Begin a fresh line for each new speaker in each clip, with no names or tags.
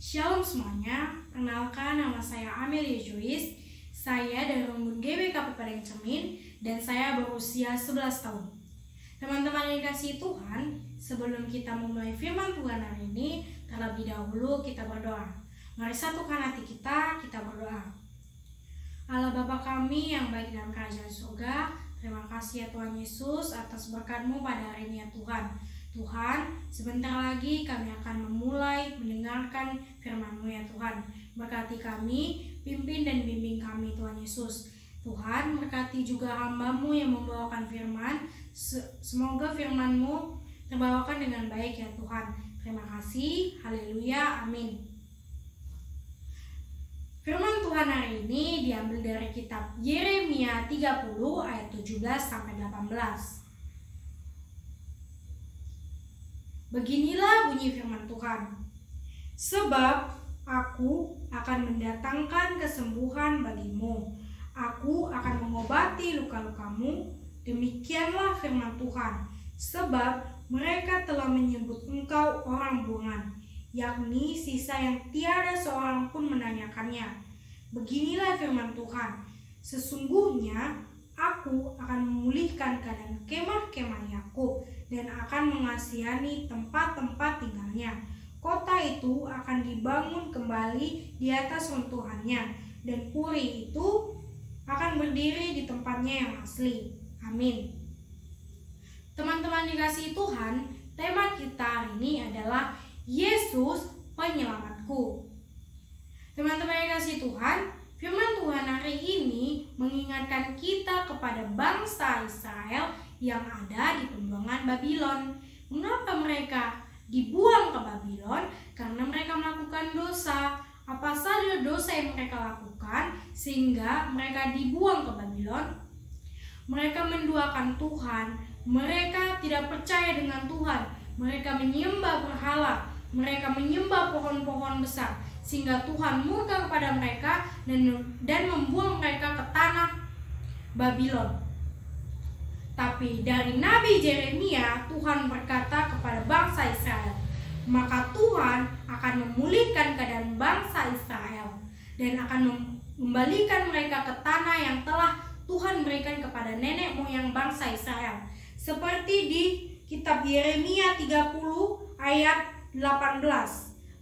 Shalom semuanya, perkenalkan nama saya Amelia Joyce. Saya dari Rumbun GBK Kabupaten Cermin dan saya berusia 11 tahun. Teman-teman yang dikasihi Tuhan, sebelum kita memulai firman Tuhan hari ini, terlebih dahulu kita berdoa. Mari satukan hati kita berdoa. Allah Bapa kami yang baik dalam kerajaan surga, terima kasih ya Tuhan Yesus atas berkat-Mu pada hari ini ya Tuhan. Tuhan, sebentar lagi kami akan memulai mendengarkan firman-Mu ya Tuhan. Berkati kami, pimpin dan bimbing kami Tuhan Yesus. Tuhan, berkati juga hamba-Mu yang membawakan firman. Semoga firman-Mu terbawakan dengan baik ya Tuhan. Terima kasih, haleluya, amin. Firman Tuhan hari ini diambil dari kitab Yeremia 30 ayat 17-18. Beginilah bunyi firman Tuhan. Sebab aku akan mendatangkan kesembuhan bagimu. Aku akan mengobati luka-lukamu. Demikianlah firman Tuhan. Sebab mereka telah menyebut engkau orang buangan, yakni sisa yang tiada seorang pun menanyakannya. Beginilah firman Tuhan. Sesungguhnya aku akan memulihkan keadaan kemah-kemah Yakub dan akan mengasihani tempat-tempat tinggalnya. Kota itu akan dibangun kembali di atas runtuhannya, dan puri itu akan berdiri di tempatnya yang asli. Amin. Teman-teman dikasihi Tuhan, tema kita hari ini adalah Yesus penyelamatku. Teman-teman dikasihi Tuhan, firman Tuhan hari ini mengingatkan kita kepada bangsa Israel yang ada di pembuangan Babylon. Mengapa mereka dibuang ke Babylon? Karena mereka melakukan dosa. Apa saja dosa yang mereka lakukan sehingga mereka dibuang ke Babylon? Mereka menduakan Tuhan. Mereka tidak percaya dengan Tuhan. Mereka menyembah berhala. Mereka menyembah pohon-pohon besar, sehingga Tuhan murka kepada mereka dan membuang mereka ke tanah Babylon. Tapi dari Nabi Yeremia, Tuhan berkata kepada bangsa Israel, maka Tuhan akan memulihkan keadaan bangsa Israel dan akan mengembalikan mereka ke tanah yang telah Tuhan berikan kepada nenek moyang bangsa Israel. Seperti di kitab Yeremia 30 ayat 18.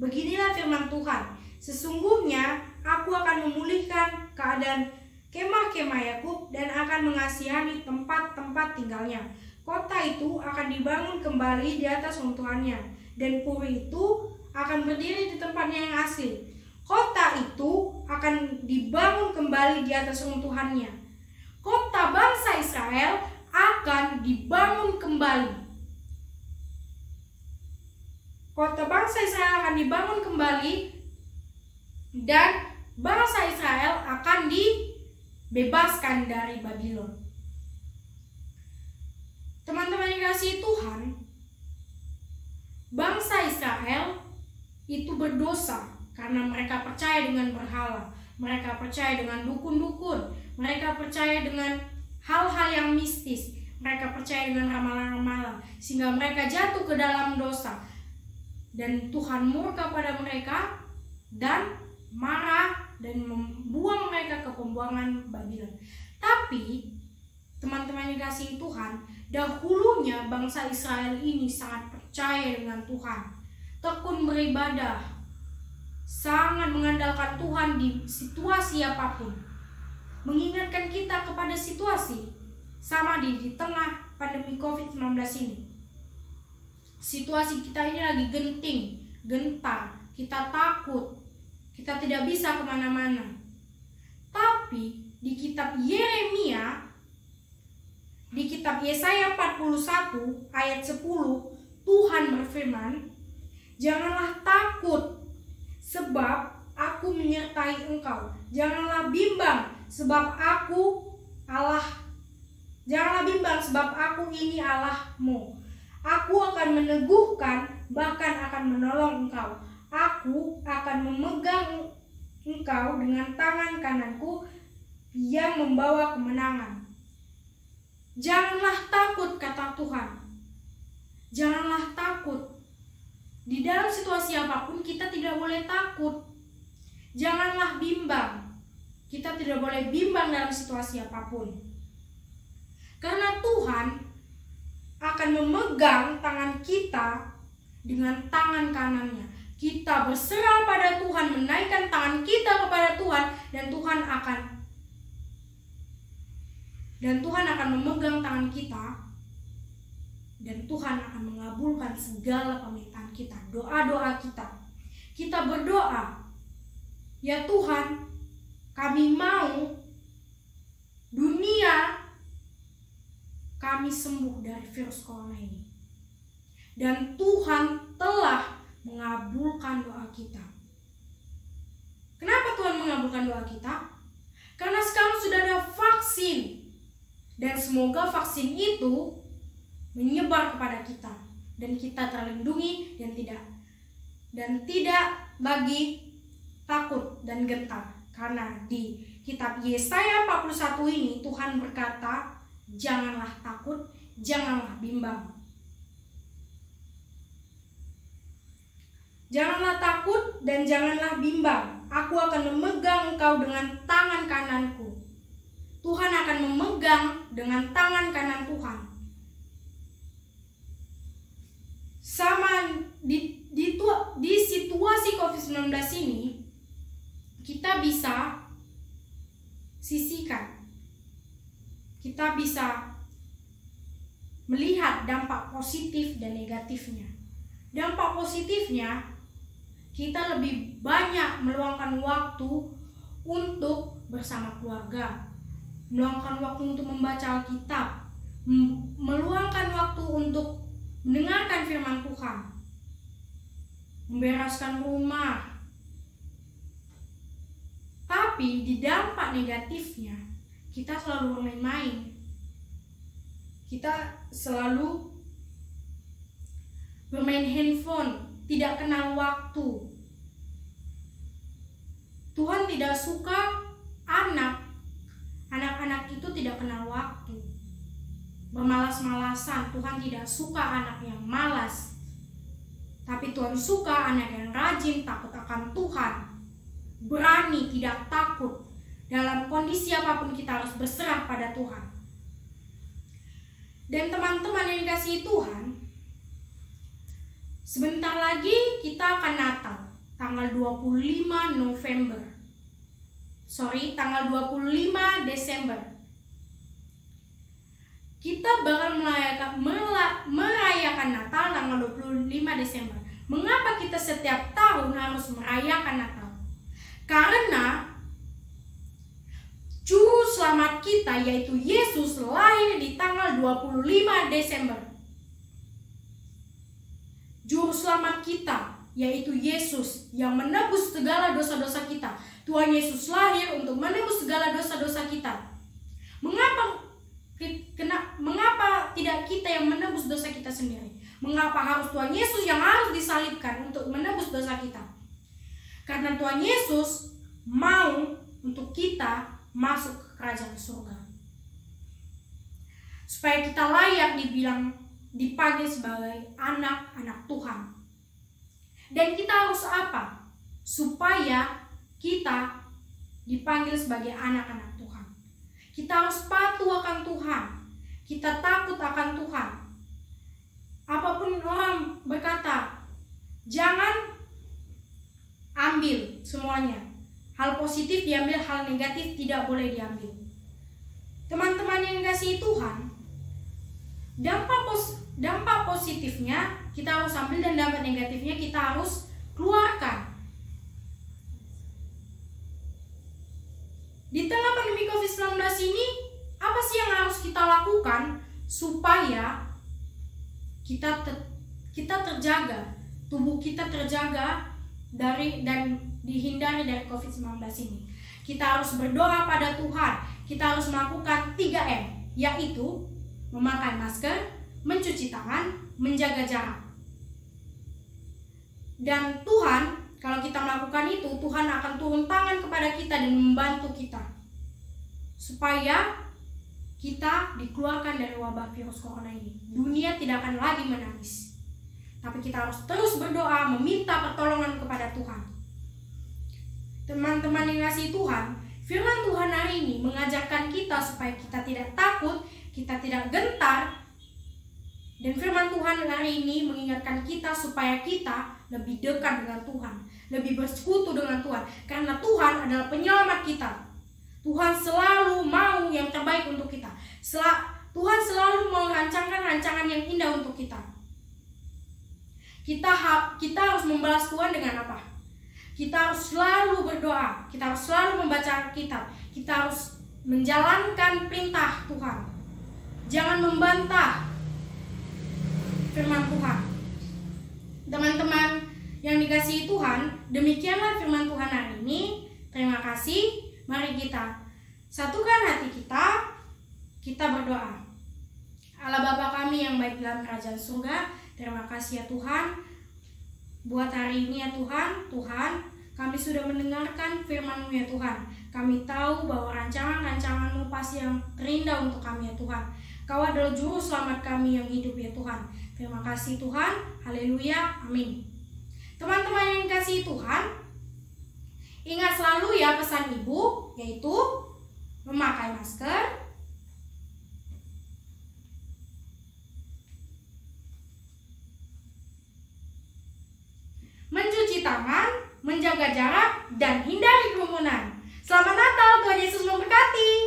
Beginilah firman Tuhan. Sesungguhnya aku akan memulihkan keadaan kemah-kemah Yakub dan akan mengasihani tempat-tempat tinggalnya. Kota itu akan dibangun kembali di atas runtuhannya, dan puri itu akan berdiri di tempatnya yang asli. Kota itu akan dibangun kembali di atas runtuhannya. Kota bangsa Israel akan dibangun kembali. Kota bangsa Israel akan dibangun kembali dan bangsa Israel akan dibebaskan dari Babylon. Teman-teman yang dikasihi Tuhan, bangsa Israel itu berdosa karena mereka percaya dengan berhala, mereka percaya dengan dukun-dukun, mereka percaya dengan hal-hal yang mistis, mereka percaya dengan ramalan-ramalan, sehingga mereka jatuh ke dalam dosa. Dan Tuhan murka pada mereka dan marah dan membuang mereka ke pembuangan Babylon. Tapi teman-teman yang dikasihi Tuhan, dahulunya bangsa Israel ini sangat percaya dengan Tuhan, tekun beribadah, sangat mengandalkan Tuhan di situasi apapun. Mengingatkan kita kepada situasi sama di tengah pandemi COVID-19 ini. Situasi kita ini lagi genting, gentar, kita takut, kita tidak bisa kemana-mana. Tapi di kitab Yeremia, di kitab Yesaya 41 ayat 10, Tuhan berfirman, janganlah takut, sebab aku menyertai engkau. Janganlah bimbang, sebab aku Allah. Janganlah bimbang, sebab aku ini Allahmu. Aku akan meneguhkan, bahkan akan menolong engkau. Aku akan memegang engkau dengan tangan kananku yang membawa kemenangan. Janganlah takut, kata Tuhan. Janganlah takut. Di dalam situasi apapun kita tidak boleh takut. Janganlah bimbang. Kita tidak boleh bimbang dalam situasi apapun. Karena Tuhan akan memegang tangan kita dengan tangan kanannya. Kita berserah pada Tuhan, menaikkan tangan kita kepada Tuhan, dan Tuhan akan memegang tangan kita, dan Tuhan akan mengabulkan segala permintaan kita, doa-doa kita. Kita berdoa, ya Tuhan, kami mau dunia kami sembuh dari virus corona ini. Dan Tuhan telah mengabulkan doa kita. Kenapa Tuhan mengabulkan doa kita? Karena sekarang sudah ada vaksin. Dan semoga vaksin itu menyebar kepada kita. Dan kita terlindungi dan tidak lagi takut dan gentar. Karena di kitab Yesaya 41 ini Tuhan berkata, janganlah takut, janganlah bimbang. Janganlah takut dan janganlah bimbang. Aku akan memegang engkau dengan tangan kananku. Tuhan akan memegang dengan tangan kanan Tuhan. Sama di situasi COVID-19 ini, kita bisa sisihkan. Kita bisa melihat dampak positif dan negatifnya. Dampak positifnya, kita lebih banyak meluangkan waktu untuk bersama keluarga, meluangkan waktu untuk membaca Alkitab, meluangkan waktu untuk mendengarkan firman Tuhan, membereskan rumah. Tapi di dampak negatifnya, kita selalu bermain-main. Kita selalu bermain handphone, tidak kenal waktu. Tuhan tidak suka anak-anak itu tidak kenal waktu, bermalas-malasan. Tuhan tidak suka anak yang malas, tapi Tuhan suka anak yang rajin, takut akan Tuhan, berani, tidak takut. Dalam kondisi apapun kita harus berserah pada Tuhan. Dan teman-teman yang dikasihi Tuhan, sebentar lagi kita akan Natal, tanggal 25 Desember. Kita bakal merayakan Natal tanggal 25 Desember. Mengapa kita setiap tahun harus merayakan Natal? Karena Juru Selamat kita, yaitu Yesus, lahir di tanggal 25 Desember. Juru Selamat kita, yaitu Yesus, yang menebus segala dosa-dosa kita. Tuhan Yesus lahir untuk menebus segala dosa-dosa kita. Mengapa tidak kita yang menebus dosa kita sendiri? Mengapa harus Tuhan Yesus yang harus disalibkan untuk menebus dosa kita? Karena Tuhan Yesus mau untuk kita masuk ke kerajaan surga, supaya kita layak dipanggil sebagai anak-anak Tuhan. Dan kita harus apa? Supaya kita dipanggil sebagai anak-anak Tuhan, kita harus patuh akan Tuhan, kita takut akan Tuhan. Apapun orang berkata, jangan ambil semuanya. Hal positif diambil, hal negatif tidak boleh diambil. Teman-teman yang dikasihi Tuhan, dampak positifnya kita harus ambil dan dampak negatifnya kita harus keluarkan. Di tengah pandemi COVID-19 ini, apa sih yang harus kita lakukan supaya kita terjaga, tubuh kita terjaga dan dihindari dari COVID-19 ini? Kita harus berdoa pada Tuhan. Kita harus melakukan 3M, yaitu memakai masker, mencuci tangan, menjaga jarak. Dan Tuhan, kalau kita melakukan itu, Tuhan akan turun tangan kepada kita dan membantu kita, supaya kita dikeluarkan dari wabah virus corona ini. Dunia tidak akan lagi menangis. tapi kita harus terus berdoa, meminta pertolongan kepada Tuhan. Teman-teman yang kasih Tuhan, firman Tuhan hari ini mengajarkan kita supaya kita tidak takut, kita tidak gentar. Dan firman Tuhan hari ini mengingatkan kita supaya kita lebih dekat dengan Tuhan, lebih bersekutu dengan Tuhan, karena Tuhan adalah penyelamat kita. Tuhan selalu mau yang terbaik untuk kita. Tuhan selalu merancangkan rancangan yang indah untuk kita. Kita harus membalas Tuhan dengan apa? Kita harus selalu berdoa, kita harus selalu membaca Alkitab, kita harus menjalankan perintah Tuhan. Jangan membantah firman Tuhan. Teman-teman yang dikasihi Tuhan, demikianlah firman Tuhan hari ini. Terima kasih. Mari kita satukan hati kita berdoa. Allah Bapa kami yang baik dalam kerajaan surga, terima kasih ya Tuhan buat hari ini ya Tuhan. Kami sudah mendengarkan firman-Mu ya Tuhan. Kami tahu bahwa rancangan-rancangan-Mu pasti yang terindah untuk kami ya Tuhan. Kau adalah juru selamat kami yang hidup ya Tuhan. Terima kasih Tuhan. Haleluya. Amin. Teman-teman yang dikasihi Tuhan, ingat selalu ya pesan Ibu, yaitu memakai masker, mencuci tangan, menjaga jarak, dan hindari kerumunan. Selamat Natal, Tuhan Yesus memberkati.